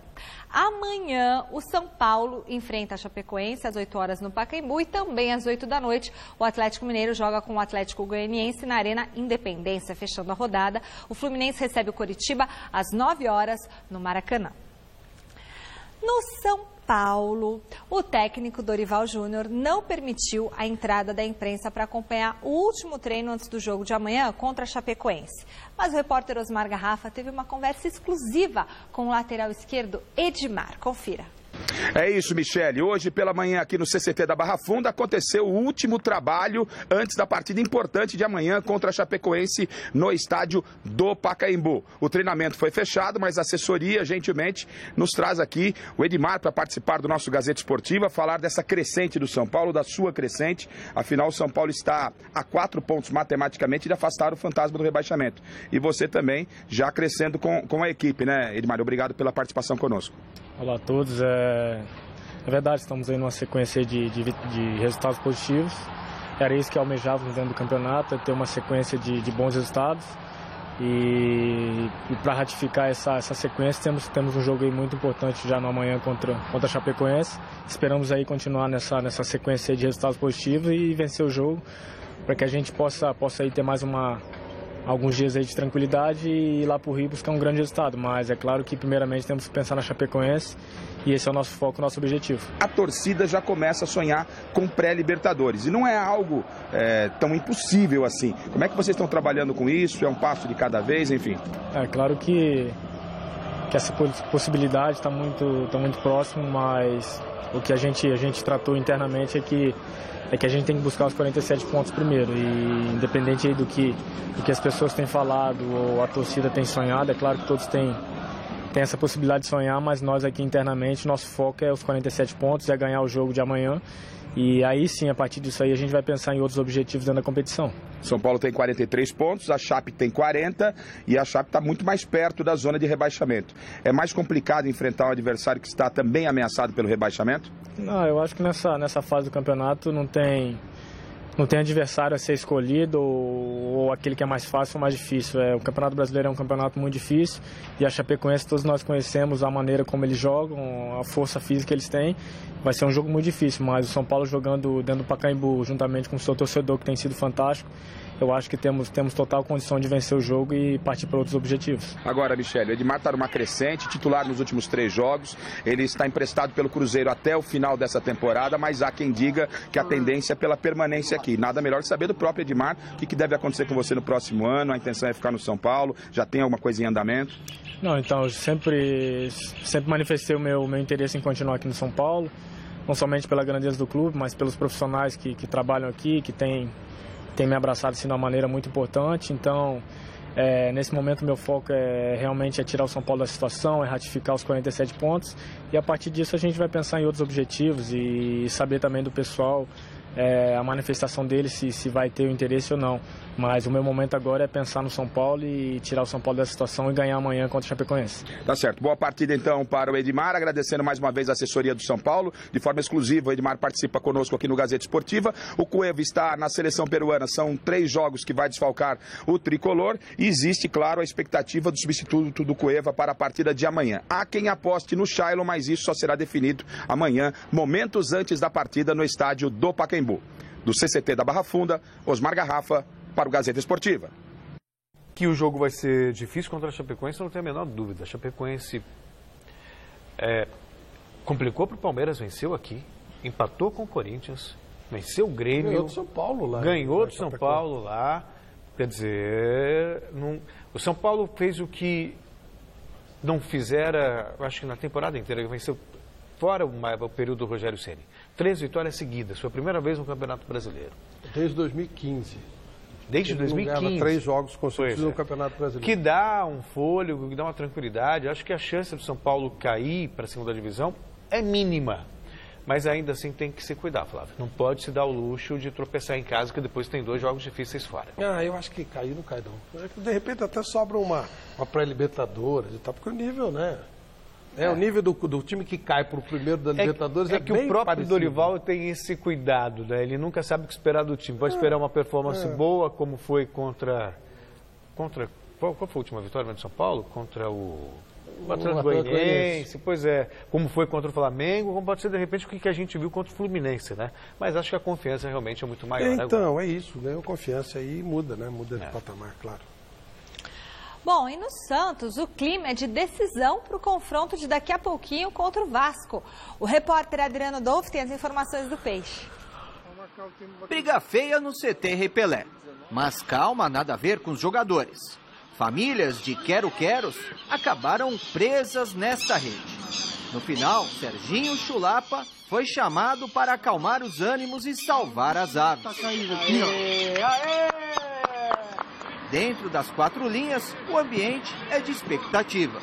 Amanhã, o São Paulo enfrenta a Chapecoense às 8 horas no Pacaembu e também às 8 da noite o Atlético Mineiro joga com o Atlético Goianiense na Arena Independência, fechando a rodada. O Fluminense recebe o Coritiba às 9 horas no Maracanã. No São Paulo, o técnico Dorival Júnior não permitiu a entrada da imprensa para acompanhar o último treino antes do jogo de amanhã contra a Chapecoense. Mas o repórter Osmar Garrafa teve uma conversa exclusiva com o lateral esquerdo Edmar. Confira. É isso, Michele. Hoje pela manhã aqui no CCT da Barra Funda aconteceu o último trabalho antes da partida importante de amanhã contra a Chapecoense no estádio do Pacaembu. O treinamento foi fechado, mas a assessoria gentilmente nos traz aqui o Edmar para participar do nosso Gazeta Esportiva, falar dessa crescente do São Paulo, da sua crescente. Afinal, o São Paulo está a 4 pontos matematicamente de afastar o fantasma do rebaixamento. E você também já crescendo com a equipe, né, Edmar? Obrigado pela participação conosco. Olá a todos, é verdade, estamos aí numa sequência de resultados positivos. Era isso que almejávamos dentro do campeonato, ter uma sequência de bons resultados. E para ratificar essa sequência, temos um jogo aí muito importante já no amanhã contra a Chapecoense. Esperamos aí continuar nessa sequência de resultados positivos e vencer o jogo, para que a gente possa aí ter mais alguns dias aí de tranquilidade e ir lá para o Rio buscar um grande resultado. Mas é claro que primeiramente temos que pensar na Chapecoense e esse é o nosso foco, o nosso objetivo. A torcida já começa a sonhar com pré-Libertadores e não é algo tão impossível assim. Como é que vocês estão trabalhando com isso? É um passo de cada vez, enfim? É claro que essa possibilidade está muito próximo, mas o que a gente tratou internamente é que a gente tem que buscar os 47 pontos primeiro e independente aí do que as pessoas têm falado ou a torcida tem sonhado, é claro que todos têm essa possibilidade de sonhar, mas nós aqui internamente, nosso foco é os 47 pontos, é ganhar o jogo de amanhã e aí sim, a partir disso aí a gente vai pensar em outros objetivos dentro da competição. São Paulo tem 43 pontos, a Chape tem 40 e a Chape está muito mais perto da zona de rebaixamento. É mais complicado enfrentar um adversário que está também ameaçado pelo rebaixamento? Não, eu acho que nessa fase do campeonato não tem adversário a ser escolhido ou aquele que é mais fácil ou mais difícil. O Campeonato Brasileiro é um campeonato muito difícil e a Chapecoense, todos nós conhecemos a maneira como eles jogam, a força física que eles têm. Vai ser um jogo muito difícil, mas o São Paulo jogando dentro do Pacaembu, juntamente com o seu torcedor, que tem sido fantástico, eu acho que temos total condição de vencer o jogo e partir para outros objetivos. Agora, Michele, o Edmar está numa crescente, titular nos últimos 3 jogos, ele está emprestado pelo Cruzeiro até o final dessa temporada, mas há quem diga que a tendência é pela permanência aqui. Nada melhor que saber do próprio Edmar o que deve acontecer com você no próximo ano, a intenção é ficar no São Paulo, já tem alguma coisa em andamento? Não, então, eu sempre manifestei o meu interesse em continuar aqui no São Paulo, não somente pela grandeza do clube, mas pelos profissionais que trabalham aqui, que têm me abraçado assim, de uma maneira muito importante. Então, nesse momento, meu foco realmente tirar o São Paulo da situação, é ratificar os 47 pontos. E a partir disso, a gente vai pensar em outros objetivos e saber também do pessoal a manifestação deles, se vai ter o interesse ou não. Mas o meu momento agora é pensar no São Paulo e tirar o São Paulo dessa situação e ganhar amanhã contra o Chapecoense. Tá certo. Boa partida então para o Edmar, agradecendo mais uma vez a assessoria do São Paulo. De forma exclusiva, o Edmar participa conosco aqui no Gazeta Esportiva. O Cueva está na seleção peruana, são 3 jogos que vai desfalcar o tricolor e existe, claro, a expectativa do substituto do Cueva para a partida de amanhã. Há quem aposte no Shailon, mas isso só será definido amanhã, momentos antes da partida no estádio do Pacaembu. Do CCT da Barra Funda, Osmar Garrafa, para o Gazeta Esportiva. Que o jogo vai ser difícil contra a Chapecoense, não tenho a menor dúvida. A Chapecoense complicou para o Palmeiras, venceu aqui, empatou com o Corinthians, venceu o Grêmio. Ganhou do São Paulo lá. Ganhou do São Paulo lá. Quer dizer, o São Paulo fez o que não fizera, acho que na temporada inteira, venceu fora o período do Rogério Ceni. 3 vitórias seguidas, foi a primeira vez no Campeonato Brasileiro. Desde 2015. Desde 2015. Ganhava 3 jogos consecutivos no Campeonato Brasileiro. Que dá um fôlego, que dá uma tranquilidade. Acho que a chance do São Paulo cair para a segunda divisão é mínima. Mas ainda assim tem que se cuidar, Flávio. Não pode se dar o luxo de tropeçar em casa, que depois tem 2 jogos difíceis fora. Eu acho que cair não cai, não. De repente até sobra uma pré-Libertadores e tal, porque o nível, né? O nível do time que cai para o primeiro da Libertadores é que bem o próprio parecido. Dorival tem esse cuidado, né? Ele nunca sabe o que esperar do time. Pode esperar uma performance boa, como foi contra... Qual foi a última vitória do São Paulo? Contra o Atlético Goianiense. Pois é. Como foi contra o Flamengo, como pode ser, de repente, o que a gente viu contra o Fluminense, né? Mas acho que a confiança realmente é muito maior. Então, é isso. Ganhou confiança aí e muda, né? Muda de patamar, claro. Bom, e no Santos, o clima é de decisão para o confronto de daqui a pouquinho contra o Vasco. O repórter Adriano Dolph tem as informações do Peixe. Briga feia no CT Rei Pelé. Mas calma, nada a ver com os jogadores. Famílias de quero-queros acabaram presas nesta rede. No final, Serginho Chulapa foi chamado para acalmar os ânimos e salvar as aves. Dentro das 4 linhas, o ambiente é de expectativa.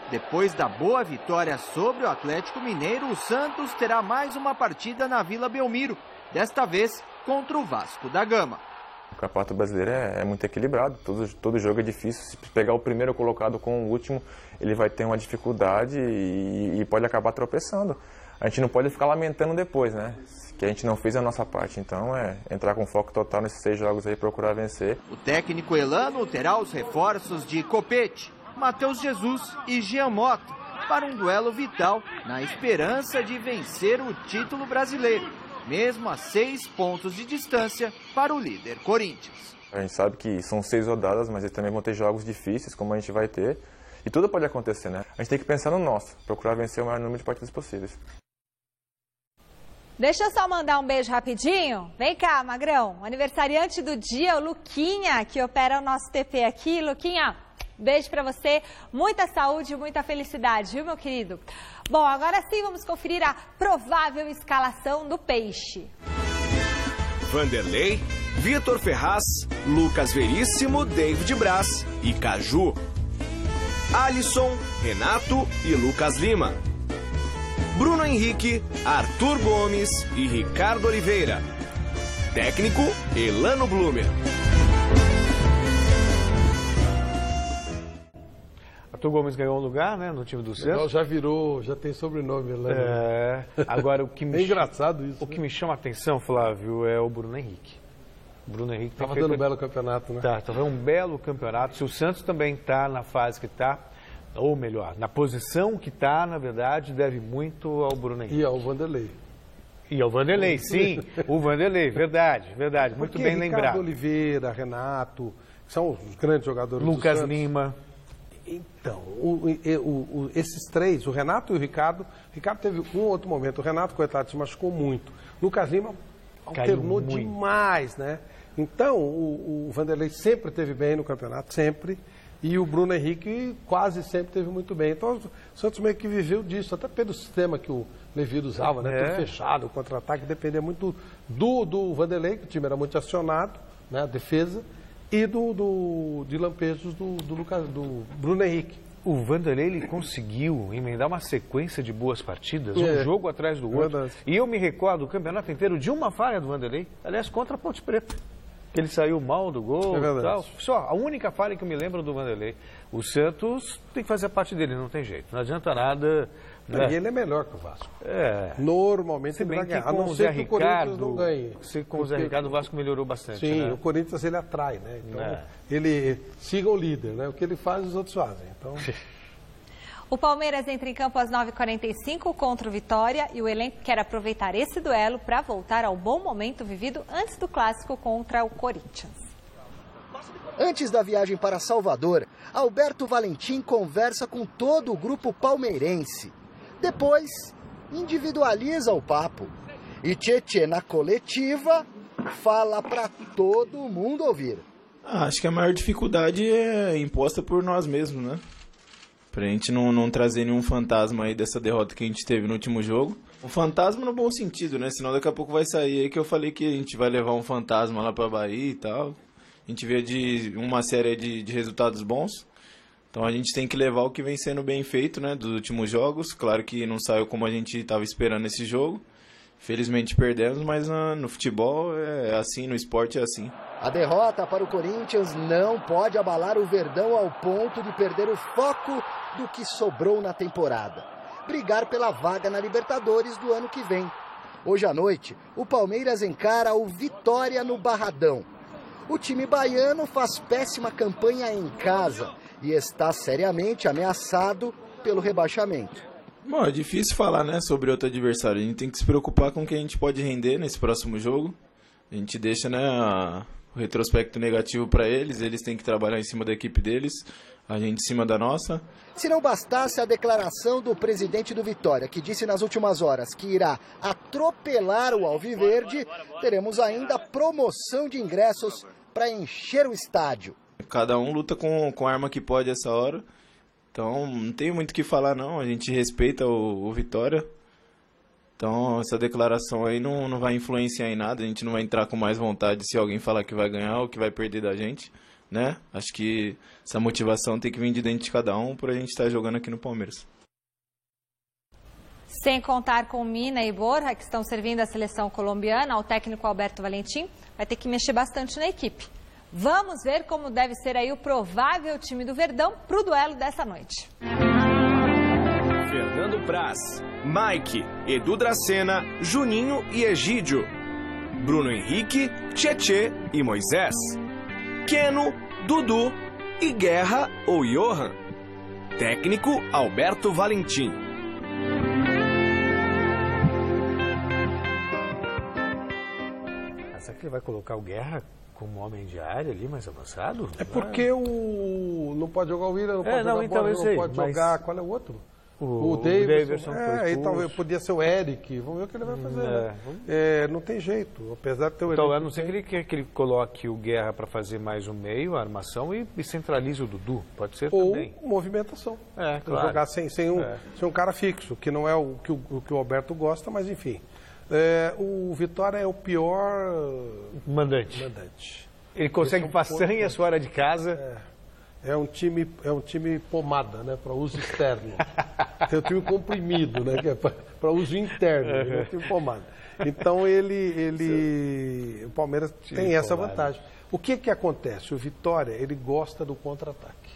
Depois da boa vitória sobre o Atlético Mineiro, o Santos terá mais uma partida na Vila Belmiro, desta vez contra o Vasco da Gama. O Campeonato Brasileiro é muito equilibrado, todo jogo é difícil. Se pegar o primeiro colocado com o último, ele vai ter uma dificuldade e pode acabar tropeçando. A gente não pode ficar lamentando depois, né? Que a gente não fez a nossa parte. Então é entrar com foco total nesses 6 jogos aí e procurar vencer. O técnico Elano terá os reforços de Copete, Matheus Jesus e Jean Mota para um duelo vital na esperança de vencer o título brasileiro, mesmo a 6 pontos de distância para o líder Corinthians. A gente sabe que são 6 rodadas, mas eles também vão ter jogos difíceis, como a gente vai ter. E tudo pode acontecer, né? A gente tem que pensar no nosso, procurar vencer o maior número de partidas possíveis. Deixa eu só mandar um beijo rapidinho. Vem cá, Magrão. O aniversariante do dia, o Luquinha, que opera o nosso TP aqui. Luquinha, beijo pra você. Muita saúde e muita felicidade, viu, meu querido? Bom, agora sim vamos conferir a provável escalação do Peixe. Vanderlei, Vitor Ferraz, Lucas Veríssimo, David Braz e Caju. Alisson, Renato e Lucas Lima. Bruno Henrique, Arthur Gomes e Ricardo Oliveira. Técnico, Elano Blumer. Arthur Gomes ganhou um lugar, né, no time do Santos. Já virou, já tem sobrenome, Elano. Agora o que me engraçado isso. O que me chama a atenção, Flávio, é o Bruno Henrique. O Bruno Henrique estava dando um belo campeonato, né? Estava um belo campeonato. Se o Santos também está na fase que está, ou melhor, na posição que está, na verdade, deve muito ao Bruno Henrique. E ao Vanderlei. E ao Vanderlei, sim. O Vanderlei, verdade. Muito bem lembrado. Ricardo Oliveira, Renato, são os grandes jogadores Lucas do Santos. Lima. Então, esses 3, o Renato e o Ricardo teve um outro momento. O Renato, coitado, se machucou muito. Lucas Lima alternou demais, né? Então, o Vanderlei sempre teve bem no campeonato, sempre. E o Bruno Henrique quase sempre teve muito bem. Então, o Santos meio que viveu disso, até pelo sistema que o Levir usava, né? Tudo fechado, o contra-ataque dependia muito do Vanderlei, que o time era muito acionado, né? A defesa, e de lampejos do Bruno Henrique. O Vanderlei ele conseguiu emendar uma sequência de boas partidas, um jogo atrás do outro. Verdade. E eu me recordo o campeonato inteiro de uma falha do Vanderlei, aliás, contra a Ponte Preta. Que ele saiu mal do gol e tal. Só a única falha que eu me lembro do Vanderlei. O Santos tem que fazer a parte dele, não tem jeito. Não adianta nada. Né? E ele é melhor que o Vasco. É. Normalmente ele vai ganhar. A não ser que o Corinthians não ganhe. Com o Zé Ricardo, o Vasco melhorou bastante. Sim, né? O Corinthians ele atrai, né? Então ele siga o líder, né? O que ele faz, os outros fazem. Então... O Palmeiras entra em campo às 9h45 contra o Vitória e o elenco quer aproveitar esse duelo para voltar ao bom momento vivido antes do clássico contra o Corinthians. Antes da viagem para Salvador, Alberto Valentim conversa com todo o grupo palmeirense. Depois, individualiza o papo. E Tietê, na coletiva, fala para todo mundo ouvir. Acho que a maior dificuldade é imposta por nós mesmos, né? Pra gente não trazer nenhum fantasma aí dessa derrota que a gente teve no último jogo. Um fantasma no bom sentido, né? Senão daqui a pouco vai sair aí que eu falei que a gente vai levar um fantasma lá pra Bahia e tal. A gente veio de uma série de resultados bons. Então a gente tem que levar o que vem sendo bem feito, né? Dos últimos jogos. Claro que não saiu como a gente estava esperando esse jogo. Felizmente perdemos, mas no futebol é assim, no esporte é assim. A derrota para o Corinthians não pode abalar o Verdão ao ponto de perder o foco do que sobrou na temporada. Brigar pela vaga na Libertadores do ano que vem. Hoje à noite, o Palmeiras encara o Vitória no Barradão. O time baiano faz péssima campanha em casa e está seriamente ameaçado pelo rebaixamento. Bom, é difícil falar, né, sobre outro adversário. A gente tem que se preocupar com o que a gente pode render nesse próximo jogo. A gente deixa, né, o retrospecto negativo para eles. Eles têm que trabalhar em cima da equipe deles, a gente em cima da nossa. Se não bastasse a declaração do presidente do Vitória, que disse nas últimas horas que irá atropelar o Alviverde, teremos ainda promoção de ingressos para encher o estádio. Cada um luta com a arma que pode essa hora. Então, não tem muito o que falar, não. A gente respeita o Vitória. Então, essa declaração aí não vai influenciar em nada. A gente não vai entrar com mais vontade se alguém falar que vai ganhar ou que vai perder da gente, né? Acho que essa motivação tem que vir de dentro de cada um para a gente estar jogando aqui no Palmeiras. Sem contar com Mina e Borja, que estão servindo a seleção colombiana, o técnico Alberto Valentim vai ter que mexer bastante na equipe. Vamos ver como deve ser aí o provável time do Verdão para o duelo dessa noite. Fernando Praz, Mike, Edu Dracena, Juninho e Egídio. Bruno Henrique, Tietê e Moisés. Keno, Dudu e Guerra ou Johan. Técnico Alberto Valentim. Será que ele vai colocar o Guerra como homem de área ali, mais avançado? É porque não pode jogar o Willian, não pode jogar o Borja, não pode jogar... Qual é o outro? O Davidson. Talvez podia ser o Eric. Vamos ver o que ele vai fazer. Não tem jeito, apesar de ter o Então, a não ser que ele coloque o Guerra para fazer mais um meio, a armação, e centralize o Dudu. Pode ser também. Ou movimentação. Claro. Jogar sem um cara fixo, que não é o que o Alberto gosta, mas enfim. O Vitória é o pior mandante. Ele consegue façanhas fora de casa. É um time pomada, né, para uso externo. Tem o time comprimido, né, que é para uso interno. Ele é um time pomada. Então o Palmeiras tem essa vantagem. O que acontece? O Vitória, ele gosta do contra-ataque.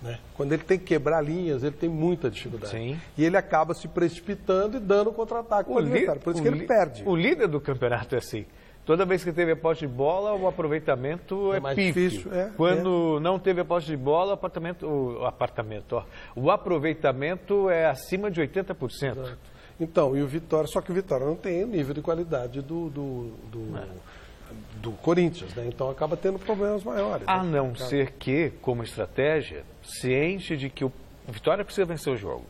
Né? Quando ele tem que quebrar linhas, ele tem muita dificuldade. Sim. E ele acaba se precipitando e dando contra-ataque. Por isso que ele perde. O líder do campeonato é assim. Toda vez que teve a posse de bola, o aproveitamento é mais pífio. Difícil. Quando não teve a posse de bola, o aproveitamento é acima de 80%. Exato. Então, e o Vitória, só que o Vitória não tem o nível de qualidade do Corinthians, né? Então acaba tendo problemas maiores. A não ser que, como estratégia, ciente de que o Vitória precisa vencer o jogo,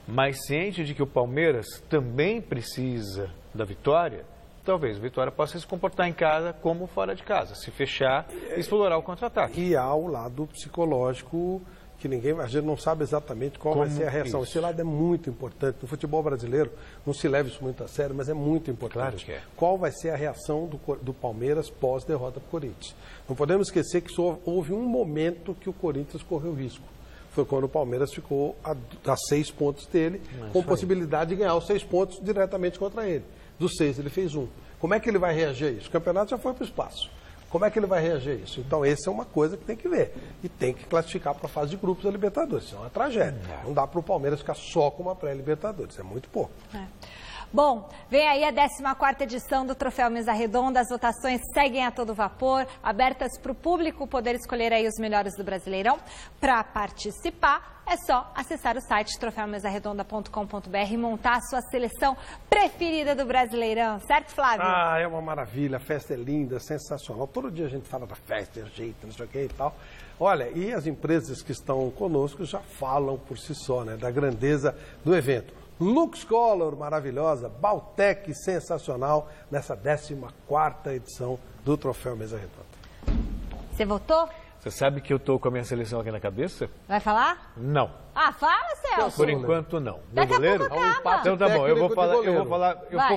mas ciente de que o Palmeiras também precisa da vitória, talvez o Vitória possa se comportar em casa como fora de casa, se fechar e explorar o contra-ataque. E há o lado psicológico que a gente não sabe exatamente qual vai ser a reação. Esse lado é muito importante. No futebol brasileiro, não se leva isso muito a sério, mas é muito importante. Claro que é. Qual vai ser a reação do Palmeiras pós-derrota para o Corinthians? Não podemos esquecer que houve um momento que o Corinthians correu risco. Foi quando o Palmeiras ficou a 6 pontos dele, com possibilidade de ganhar os 6 pontos diretamente contra ele. Dos 6, ele fez 1. Como é que ele vai reagir a isso? O campeonato já foi para o espaço. Como é que ele vai reagir a isso? Então, essa é uma coisa que tem que ver. E tem que classificar para a fase de grupos da Libertadores. Isso é uma tragédia. Não dá para o Palmeiras ficar só com uma pré-Libertadores. É muito pouco. Bom, vem aí a 14ª edição do Troféu Mesa Redonda. As votações seguem a todo vapor, abertas para o público poder escolher aí os melhores do Brasileirão. Para participar, é só acessar o site troféumesaredonda.com.br e montar a sua seleção preferida do Brasileirão. Certo, Flávio? É uma maravilha. A festa é linda, sensacional. Todo dia a gente fala da festa, é jeito, não sei o que e tal. Olha, e as empresas que estão conosco já falam por si só, né, da grandeza do evento. Lux Color, maravilhosa, Baltec, sensacional, nessa 14ª edição do Troféu Mesa Redonda. Você votou? Você sabe que eu tô com a minha seleção aqui na cabeça? Vai falar? Não. Ah, fala, Celso. Por enquanto, não. Daqui a pouco acaba. Então tá bom, eu vou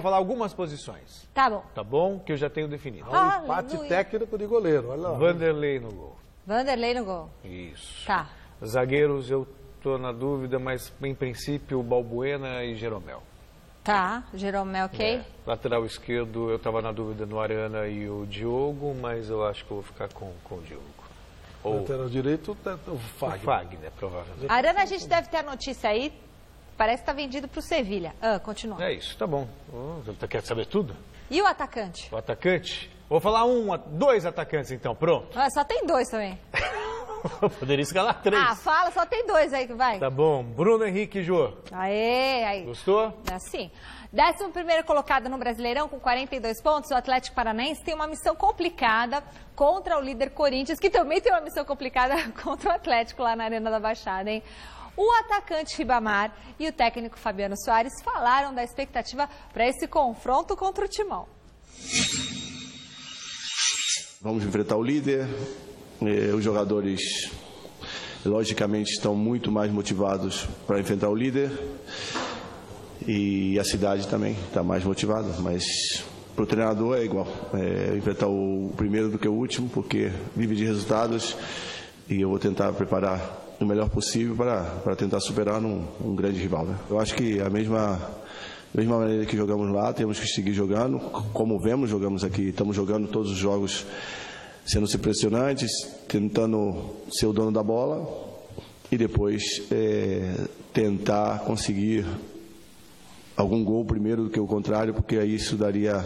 falar algumas posições. Tá bom. Tá bom? Que eu já tenho definido. Um empate técnico de goleiro, olha lá. Vanderlei no gol. Vanderlei no gol. Isso. Tá. Zagueiros eu tô na dúvida, mas em princípio Balbuena e Jeromel. Tá, Jeromel, ok. Lateral esquerdo eu tava na dúvida no Arana e o Diogo, mas eu acho que eu vou ficar com o Diogo. Ou lateral direito, o Fagner. Fagner, provavelmente. Arana, a gente deve ter a notícia aí. Parece que tá vendido pro Sevilha. Continua. É isso, tá bom. Você quer saber tudo? E o atacante? O atacante? Vou falar dois atacantes então, pronto. Só tem 2 também. Poderia escalar 3. Ah, fala, só tem 2 aí que vai. Tá bom. Bruno Henrique Jô. Aê, aí. Gostou? Assim. 11º colocado no Brasileirão com 42 pontos, o Atlético Paranaense tem uma missão complicada contra o líder Corinthians, que também tem uma missão complicada contra o Atlético lá na Arena da Baixada, hein? O atacante Ribamar e o técnico Fabiano Soares falaram da expectativa para esse confronto contra o Timão. Vamos enfrentar o líder. Os jogadores, logicamente, estão muito mais motivados para enfrentar o líder. E a cidade também está mais motivada, mas para o treinador é igual. Enfrentar o primeiro do que o último, porque vive de resultados e eu vou tentar preparar o melhor possível para tentar superar um grande rival. Né? Eu acho que a mesma maneira que jogamos lá, temos que seguir jogando. Como vemos, jogamos aqui, estamos jogando todos os jogos sendo impressionantes, tentando ser o dono da bola e depois tentar conseguir algum gol primeiro do que o contrário, porque aí isso daria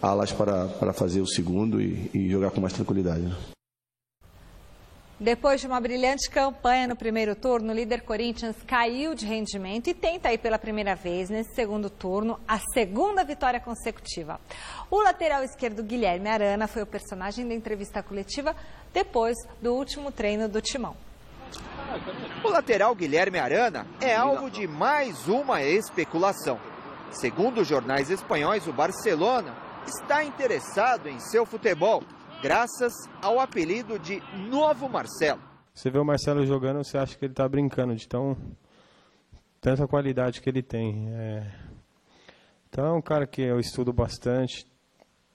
alas para fazer o segundo e jogar com mais tranquilidade. Né? Depois de uma brilhante campanha no primeiro turno, o líder Corinthians caiu de rendimento e tenta aí pela primeira vez nesse segundo turno a segunda vitória consecutiva. O lateral esquerdo Guilherme Arana foi o personagem da entrevista coletiva depois do último treino do Timão. O lateral Guilherme Arana é alvo de mais uma especulação. Segundo os jornais espanhóis, o Barcelona está interessado em seu futebol, graças ao apelido de Novo Marcelo. Você vê o Marcelo jogando, você acha que ele está brincando de tanta qualidade que ele tem. Então é um cara que eu estudo bastante,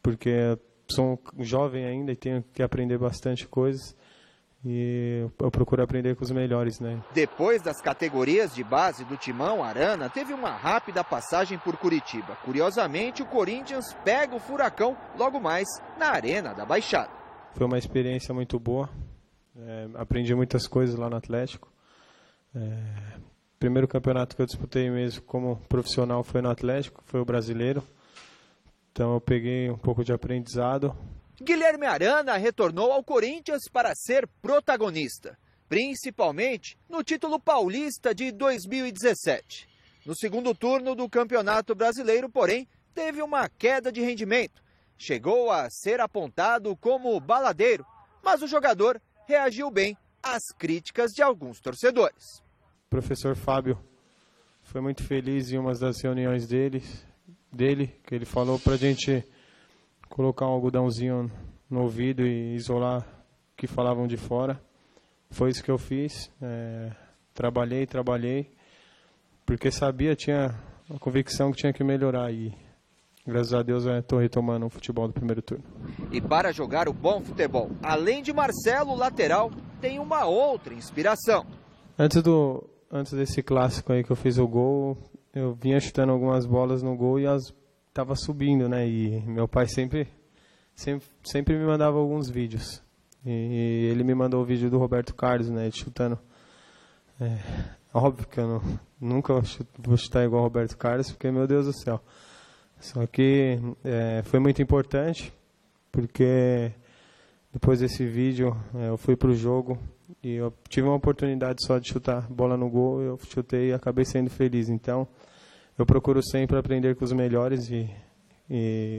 porque sou jovem ainda e tenho que aprender bastante coisas. E eu procuro aprender com os melhores, né? Depois das categorias de base do Timão, Arana teve uma rápida passagem por Curitiba. Curiosamente, o Corinthians pega o Furacão logo mais na Arena da Baixada. Foi uma experiência muito boa. Aprendi muitas coisas lá no Atlético. Primeiro campeonato que eu disputei mesmo como profissional foi no Atlético, foi o Brasileiro. Então eu peguei um pouco de aprendizado. Guilherme Arana retornou ao Corinthians para ser protagonista, principalmente no título paulista de 2017. No segundo turno do Campeonato Brasileiro, porém, teve uma queda de rendimento. Chegou a ser apontado como baladeiro, mas o jogador reagiu bem às críticas de alguns torcedores. O professor Fábio foi muito feliz em uma das reuniões dele, que ele falou para a gente colocar um algodãozinho no ouvido e isolar o que falavam de fora. Foi isso que eu fiz. Trabalhei, porque tinha a convicção que tinha que melhorar e graças a Deus estou retomando o futebol do primeiro turno. E para jogar o bom futebol, além de Marcelo, o lateral tem uma outra inspiração. Antes desse clássico aí que eu fiz o gol, eu vinha chutando algumas bolas no gol e estava subindo, né? E meu pai sempre me mandava alguns vídeos. E ele me mandou o vídeo do Roberto Carlos, né? Chutando. Óbvio que eu nunca vou chutar igual o Roberto Carlos, porque, meu Deus do céu. Só que foi muito importante, porque depois desse vídeo eu fui pro jogo e eu tive uma oportunidade só de chutar bola no gol, eu chutei e acabei sendo feliz. Então, eu procuro sempre aprender com os melhores e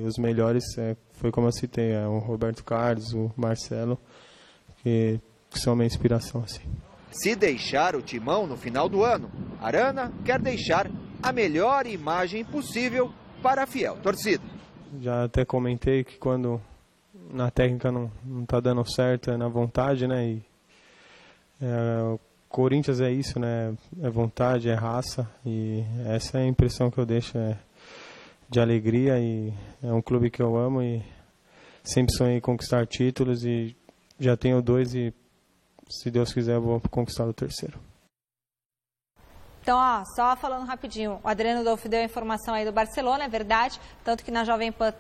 os melhores foi como eu citei, o Roberto Carlos, o Marcelo, que são minha inspiração, assim. Se deixar o Timão no final do ano, Arana quer deixar a melhor imagem possível para a fiel torcida. Já até comentei que quando na técnica não tá dando certo, é na vontade, né? E o Corinthians é isso, né? É vontade, é raça, e essa é a impressão que eu deixo, de alegria, e é um clube que eu amo e sempre sonhei em conquistar títulos, e já tenho 2 e, se Deus quiser, eu vou conquistar o 3º. Então, ó, só falando rapidinho, o Adriano Dolfi deu a informação aí do Barcelona, é verdade, tanto que na Jovem Pan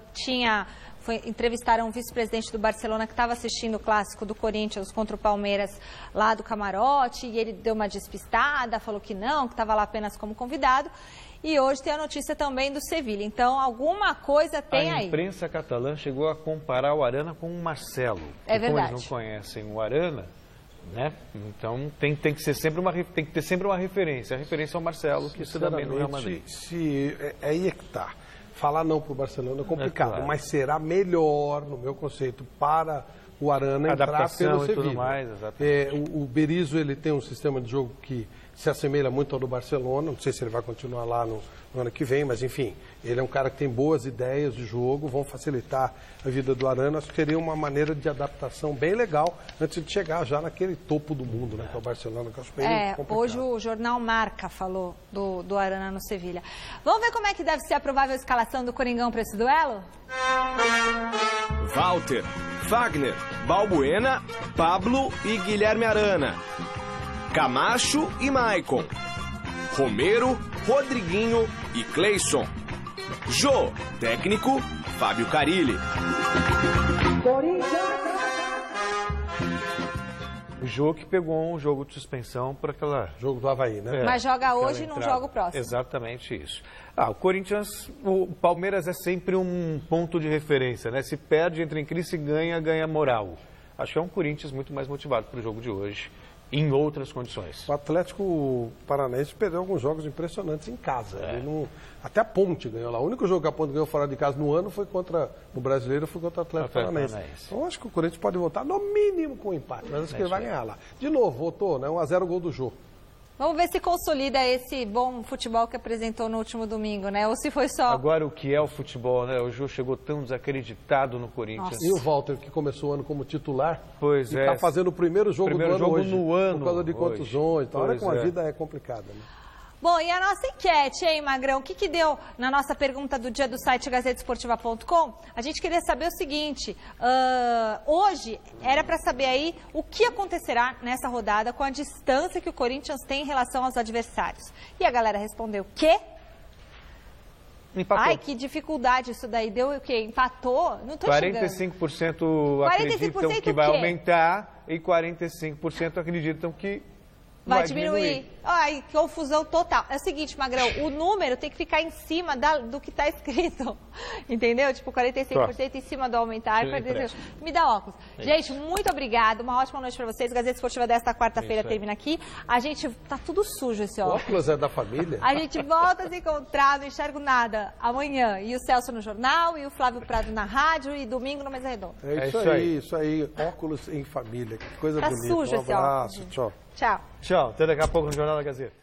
entrevistaram o vice-presidente do Barcelona que estava assistindo o clássico do Corinthians contra o Palmeiras lá do camarote, e ele deu uma despistada, falou que não, que estava lá apenas como convidado. E hoje tem a notícia também do Sevilha. Então, alguma coisa tem aí. A imprensa catalã chegou a comparar o Arana com o Marcelo. É verdade. Como eles não conhecem o Arana, né? Então tem que ter sempre uma referência. A referência é o Marcelo, que se dá bem no Real Madrid. Aí é que tá. Falar não para o Barcelona é complicado, claro. Mas será melhor, no meu conceito, para o Arana entrar pelo Sevilha. Tudo mais, exatamente. O Berizzo, ele tem um sistema de jogo que se assemelha muito ao do Barcelona. Não sei se ele vai continuar lá no ano que vem, mas enfim, ele é um cara que tem boas ideias de jogo, vão facilitar a vida do Arana. Acho que seria uma maneira de adaptação bem legal antes de chegar já naquele topo do mundo, né, que é o Barcelona, que eu acho bem complicado. Hoje o jornal Marca falou do Arana no Sevilha. Vamos ver como é que deve ser a provável escalação do Coringão para esse duelo? Walter, Fagner, Balbuena, Pablo e Guilherme Arana. Camacho e Maicon. Romero, Rodriguinho e Cleison. Jô, técnico, Fábio Carilli. O Jô que pegou um jogo de suspensão por aquela... Jogo do Avaí, né? Mas joga hoje e não joga o próximo. Exatamente isso. O Corinthians, o Palmeiras é sempre um ponto de referência, né? Se perde, entra em crise, ganha moral. Acho que é um Corinthians muito mais motivado para o jogo de hoje, em outras condições. O Atlético Paranaense perdeu alguns jogos impressionantes em casa. Ele até a Ponte ganhou lá. O único jogo que a Ponte ganhou fora de casa no ano foi contra o Brasileiro, foi contra o Atlético Paranaense. Então acho que o Corinthians pode voltar no mínimo com um empate, mas acho que ele vai ganhar lá. De novo, voltou, né? 1-0 gol do Jô. Vamos ver se consolida esse bom futebol que apresentou no último domingo, né? Ou se foi só... Agora, o que é o futebol, né? O Jô chegou tão desacreditado no Corinthians. Nossa. E o Walter, que começou o ano como titular, pois está fazendo o primeiro jogo do ano hoje, no ano, por causa de contusões. Então, olha como a vida é complicada, né? Bom, e a nossa enquete, hein, Magrão? O que deu na nossa pergunta do dia do site gazetesportiva.com? A gente queria saber o seguinte, hoje era para saber aí o que acontecerá nessa rodada com a distância que o Corinthians tem em relação aos adversários. E a galera respondeu que... Empatou. Ai, que dificuldade isso daí. Deu o quê? Empatou? Não tô 45% acreditam que vai aumentar e 45% acreditam que vai diminuir. Ai, que confusão total. É o seguinte, Magrão, o número tem que ficar em cima do que está escrito. Entendeu? Tipo, 45% em cima do aumentar. Me dá óculos. Gente, muito obrigada. Uma ótima noite para vocês. Gazeta Esportiva desta quarta-feira termina aqui. A gente... Tá tudo sujo esse óculos. O óculos é da família? A gente volta a se encontrar, não enxergo nada, amanhã. E o Celso no jornal, e o Flávio Prado na rádio, e domingo no Mesa Redonda. É isso aí. Óculos em família. Que coisa bonita. Tá sujo esse óculos. Tchau. Tchau. Tchau. Até daqui a pouco no Jornal da Gazeta.